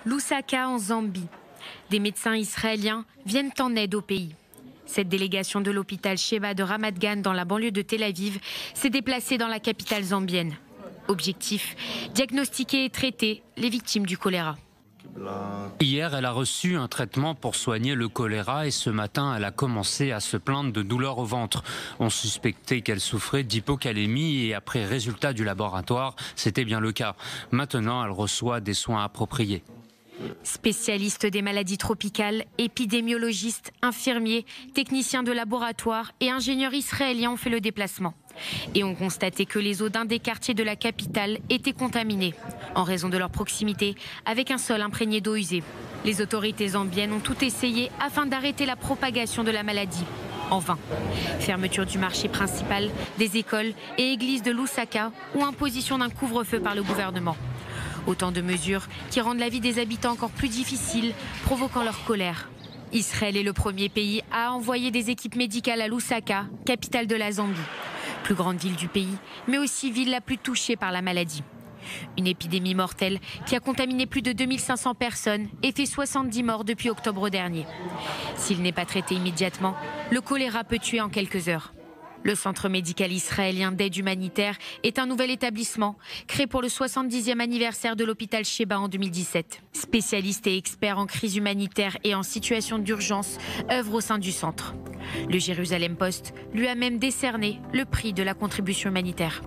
Lusaka en Zambie. Des médecins israéliens viennent en aide au pays. Cette délégation de l'hôpital Sheba de Ramat Gan dans la banlieue de Tel Aviv s'est déplacée dans la capitale zambienne. Objectif, diagnostiquer et traiter les victimes du choléra. Hier, elle a reçu un traitement pour soigner le choléra et ce matin, elle a commencé à se plaindre de douleurs au ventre. On suspectait qu'elle souffrait d'hypocalémie et après résultat du laboratoire, c'était bien le cas. Maintenant, elle reçoit des soins appropriés. Spécialistes des maladies tropicales, épidémiologistes, infirmiers, techniciens de laboratoire et ingénieurs israéliens ont fait le déplacement. Et ont constaté que les eaux d'un des quartiers de la capitale étaient contaminées, en raison de leur proximité avec un sol imprégné d'eau usée. Les autorités zambiennes ont tout essayé afin d'arrêter la propagation de la maladie. En vain. Fermeture du marché principal, des écoles et églises de Lusaka ou imposition d'un couvre-feu par le gouvernement. Autant de mesures qui rendent la vie des habitants encore plus difficile, provoquant leur colère. Israël est le premier pays à envoyer des équipes médicales à Lusaka, capitale de la Zambie. Plus grande ville du pays, mais aussi ville la plus touchée par la maladie. Une épidémie mortelle qui a contaminé plus de 2500 personnes et fait 70 morts depuis octobre dernier. S'il n'est pas traité immédiatement, le choléra peut tuer en quelques heures. Le centre médical israélien d'aide humanitaire est un nouvel établissement créé pour le 70e anniversaire de l'hôpital Sheba en 2017. Spécialiste et expert en crise humanitaire et en situation d'urgence, œuvre au sein du centre. Le Jérusalem Post lui a même décerné le prix de la contribution humanitaire.